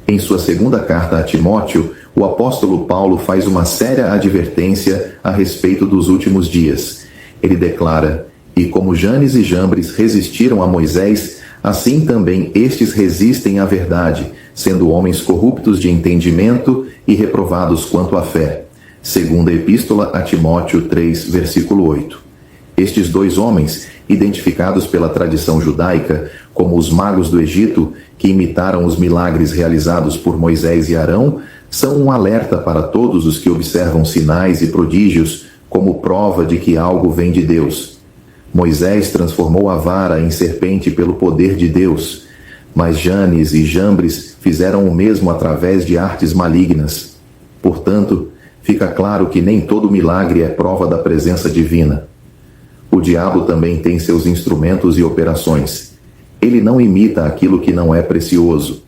Em sua segunda carta a Timóteo, o apóstolo Paulo faz uma séria advertência a respeito dos últimos dias. Ele declara: "E como Janes e Jambres resistiram a Moisés, assim também estes resistem à verdade, sendo homens corruptos de entendimento e reprovados quanto à fé." Segunda Epístola a Timóteo 3, versículo 8. Estes dois homens, identificados pela tradição judaica como os magos do Egito, que imitaram os milagres realizados por Moisés e Arão, são um alerta para todos os que observam sinais e prodígios como prova de que algo vem de Deus. Moisés transformou a vara em serpente pelo poder de Deus, mas Janes e Jambres fizeram o mesmo através de artes malignas. Portanto, fica claro que nem todo milagre é prova da presença divina. O diabo também tem seus instrumentos e operações. Ele não imita aquilo que não é precioso.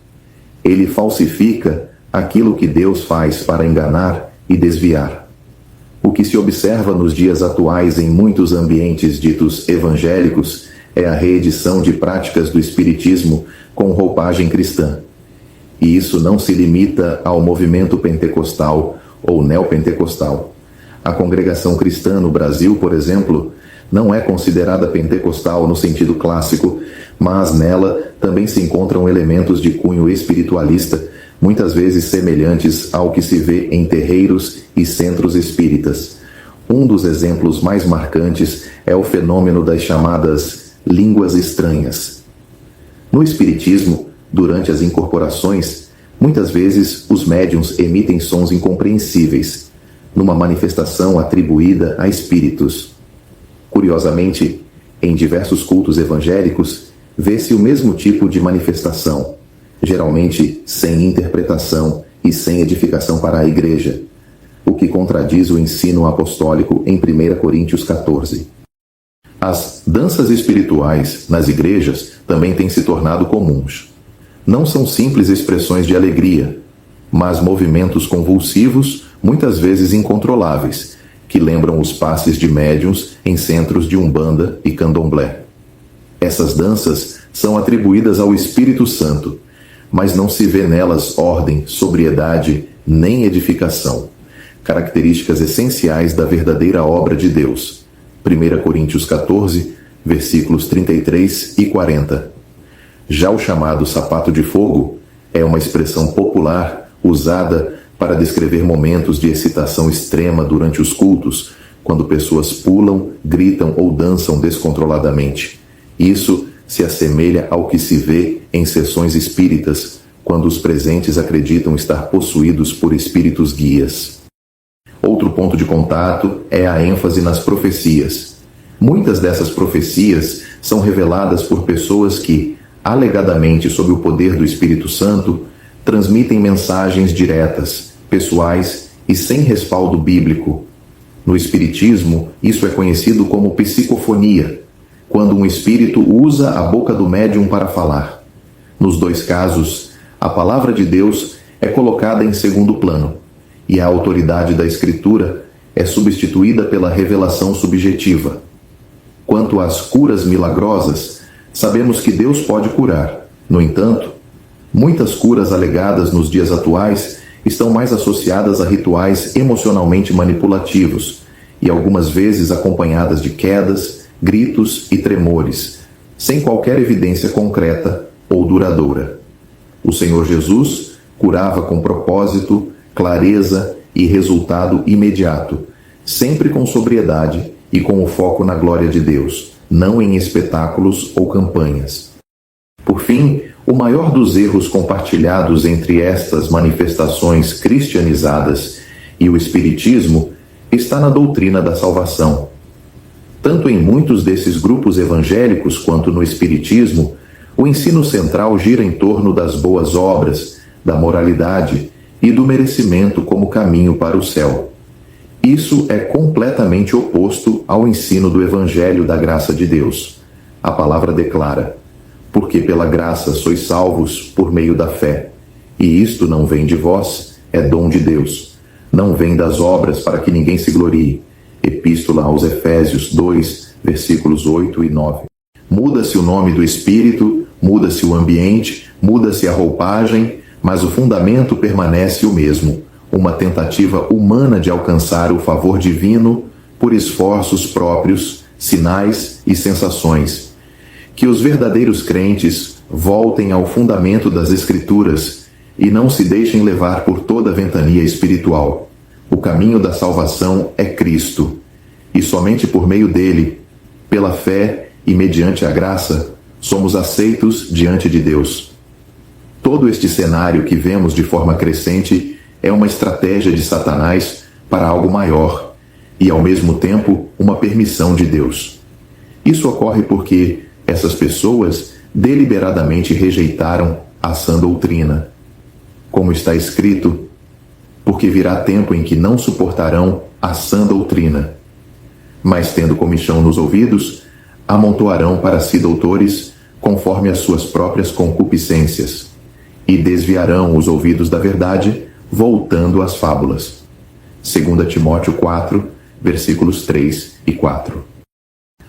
Ele falsifica aquilo que Deus faz para enganar e desviar. O que se observa nos dias atuais em muitos ambientes ditos evangélicos é a reedição de práticas do espiritismo com roupagem cristã. E isso não se limita ao movimento pentecostal ou neopentecostal. A congregação cristã no Brasil, por exemplo, não é considerada pentecostal no sentido clássico, mas nela também se encontram elementos de cunho espiritualista, muitas vezes semelhantes ao que se vê em terreiros e centros espíritas. Um dos exemplos mais marcantes é o fenômeno das chamadas línguas estranhas. No espiritismo, durante as incorporações, muitas vezes os médiuns emitem sons incompreensíveis, numa manifestação atribuída a espíritos. Curiosamente, em diversos cultos evangélicos, vê-se o mesmo tipo de manifestação, geralmente sem interpretação e sem edificação para a igreja, o que contradiz o ensino apostólico em 1 Coríntios 14. As danças espirituais nas igrejas também têm se tornado comuns. Não são simples expressões de alegria, mas movimentos convulsivos, muitas vezes incontroláveis, que lembram os passes de médiuns em centros de umbanda e candomblé. Essas danças são atribuídas ao Espírito Santo, mas não se vê nelas ordem, sobriedade nem edificação, características essenciais da verdadeira obra de Deus. 1 Coríntios 14, versículos 33 e 40. Já o chamado sapato de fogo é uma expressão popular usada para descrever momentos de excitação extrema durante os cultos, quando pessoas pulam, gritam ou dançam descontroladamente. Isso se assemelha ao que se vê em sessões espíritas, quando os presentes acreditam estar possuídos por espíritos guias. Outro ponto de contato é a ênfase nas profecias. Muitas dessas profecias são reveladas por pessoas que, alegadamente sob o poder do Espírito Santo, transmitem mensagens diretas, pessoais e sem respaldo bíblico. No Espiritismo, isso é conhecido como psicofonia, quando um espírito usa a boca do médium para falar. Nos dois casos, a palavra de Deus é colocada em segundo plano, e a autoridade da Escritura é substituída pela revelação subjetiva. Quanto às curas milagrosas, sabemos que Deus pode curar. No entanto, muitas curas alegadas nos dias atuais estão mais associadas a rituais emocionalmente manipulativos e algumas vezes acompanhadas de quedas, gritos e tremores, sem qualquer evidência concreta ou duradoura. O Senhor Jesus curava com propósito, clareza e resultado imediato, sempre com sobriedade e com o foco na glória de Deus, não em espetáculos ou campanhas. Por fim, o maior dos erros compartilhados entre estas manifestações cristianizadas e o Espiritismo está na doutrina da salvação. Tanto em muitos desses grupos evangélicos quanto no Espiritismo, o ensino central gira em torno das boas obras, da moralidade e do merecimento como caminho para o céu. Isso é completamente oposto ao ensino do Evangelho da graça de Deus. A palavra declara: porque pela graça sois salvos por meio da fé, e isto não vem de vós, é dom de Deus. Não vem das obras para que ninguém se glorie. Epístola aos Efésios 2, versículos 8 e 9. Muda-se o nome do Espírito, muda-se o ambiente, muda-se a roupagem, Mas o fundamento permanece o mesmo, uma tentativa humana de alcançar o favor divino por esforços próprios, sinais e sensações. Que os verdadeiros crentes voltem ao fundamento das Escrituras e não se deixem levar por toda a ventania espiritual. O caminho da salvação é Cristo, e somente por meio dele, pela fé e mediante a graça, somos aceitos diante de Deus. Todo este cenário que vemos de forma crescente é uma estratégia de Satanás para algo maior e, ao mesmo tempo, uma permissão de Deus. Isso ocorre porque essas pessoas deliberadamente rejeitaram a sã doutrina. Como está escrito, porque virá tempo em que não suportarão a sã doutrina, mas tendo comichão nos ouvidos, amontoarão para si doutores conforme as suas próprias concupiscências, e desviarão os ouvidos da verdade, voltando às fábulas. 2 Timóteo 4, versículos 3 e 4.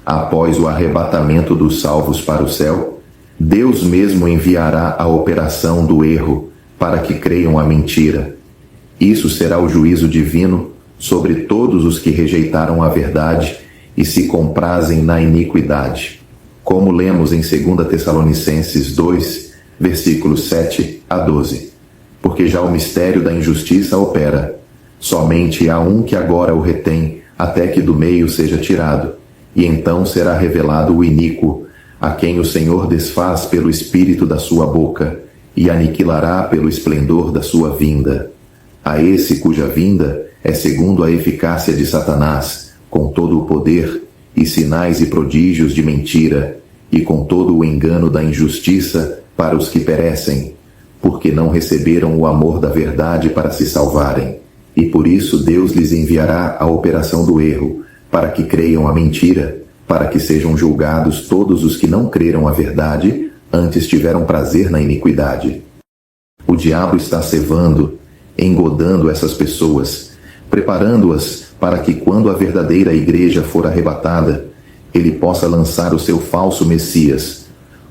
Após o arrebatamento dos salvos para o céu, Deus mesmo enviará a operação do erro para que creiam a mentira. Isso será o juízo divino sobre todos os que rejeitaram a verdade e se comprazem na iniquidade. Como lemos em 2 Tessalonicenses 2, versículos 7 a 12. Porque já o mistério da injustiça opera. Somente há um que agora o retém, até que do meio seja tirado. E então será revelado o iníquo, a quem o Senhor desfaz pelo espírito da sua boca, e aniquilará pelo esplendor da sua vinda. A esse cuja vinda é segundo a eficácia de Satanás, com todo o poder, e sinais e prodígios de mentira, e com todo o engano da injustiça para os que perecem, porque não receberam o amor da verdade para se salvarem. E por isso Deus lhes enviará a operação do erro, para que creiam a mentira, para que sejam julgados todos os que não creram a verdade, antes tiveram prazer na iniquidade. O diabo está cevando, engodando essas pessoas, preparando-as para que, quando a verdadeira igreja for arrebatada, ele possa lançar o seu falso Messias,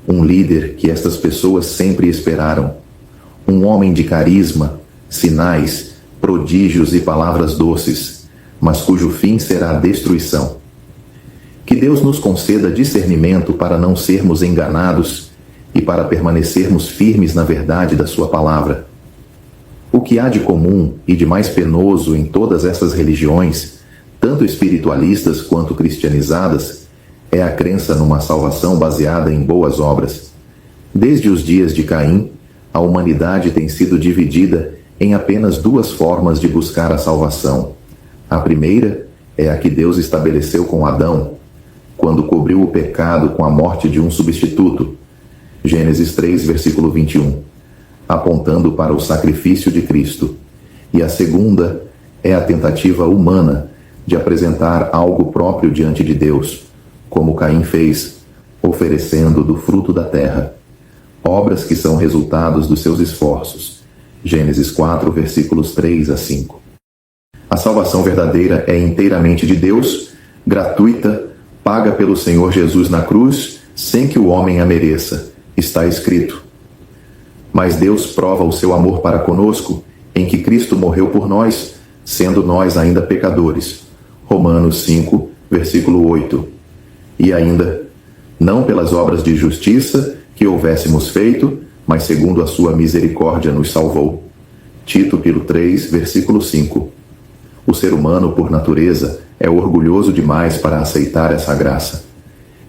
um líder que estas pessoas sempre esperaram, um homem de carisma, sinais, prodígios e palavras doces, mas cujo fim será a destruição. Que Deus nos conceda discernimento para não sermos enganados e para permanecermos firmes na verdade da sua palavra. O que há de comum e de mais penoso em todas essas religiões, tanto espiritualistas quanto cristianizadas, é a crença numa salvação baseada em boas obras. Desde os dias de Caim, a humanidade tem sido dividida em apenas duas formas de buscar a salvação. A primeira é a que Deus estabeleceu com Adão, quando cobriu o pecado com a morte de um substituto. Gênesis 3, versículo 21. Apontando para o sacrifício de Cristo. E a segunda é a tentativa humana de apresentar algo próprio diante de Deus, como Caim fez, oferecendo do fruto da terra, obras que são resultados dos seus esforços. Gênesis 4, versículos 3 a 5. A salvação verdadeira é inteiramente de Deus, gratuita, paga pelo Senhor Jesus na cruz, sem que o homem a mereça. Está escrito: mas Deus prova o seu amor para conosco, em que Cristo morreu por nós, sendo nós ainda pecadores. Romanos 5, versículo 8. E ainda, não pelas obras de justiça que houvéssemos feito, mas segundo a sua misericórdia nos salvou. Tito, 3, versículo 5. O ser humano, por natureza, é orgulhoso demais para aceitar essa graça.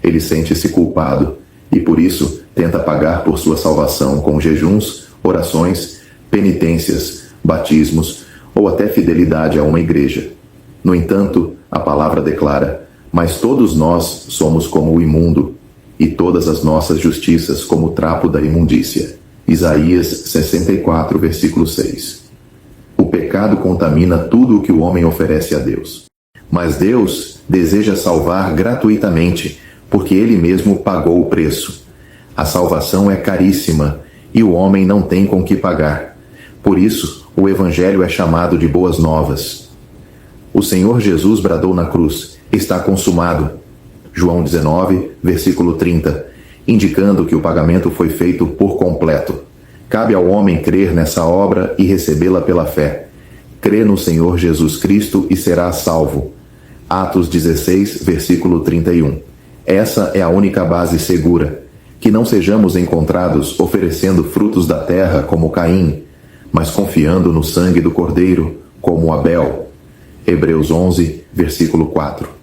Ele sente-se culpado e, por isso, tenta pagar por sua salvação com jejuns, orações, penitências, batismos ou até fidelidade a uma igreja. No entanto, a palavra declara: mas todos nós somos como o imundo, e todas as nossas justiças como o trapo da imundícia. Isaías 64, versículo 6. O pecado contamina tudo o que o homem oferece a Deus. Mas Deus deseja salvar gratuitamente, porque Ele mesmo pagou o preço. A salvação é caríssima, e o homem não tem com que pagar. Por isso, o Evangelho é chamado de Boas Novas. O Senhor Jesus bradou na cruz: está consumado. João 19, versículo 30, indicando que o pagamento foi feito por completo. Cabe ao homem crer nessa obra e recebê-la pela fé. Crê no Senhor Jesus Cristo e serás salvo. Atos 16, versículo 31. Essa é a única base segura. Que não sejamos encontrados oferecendo frutos da terra como Caim, mas confiando no sangue do Cordeiro como Abel. Hebreus 11, versículo 4.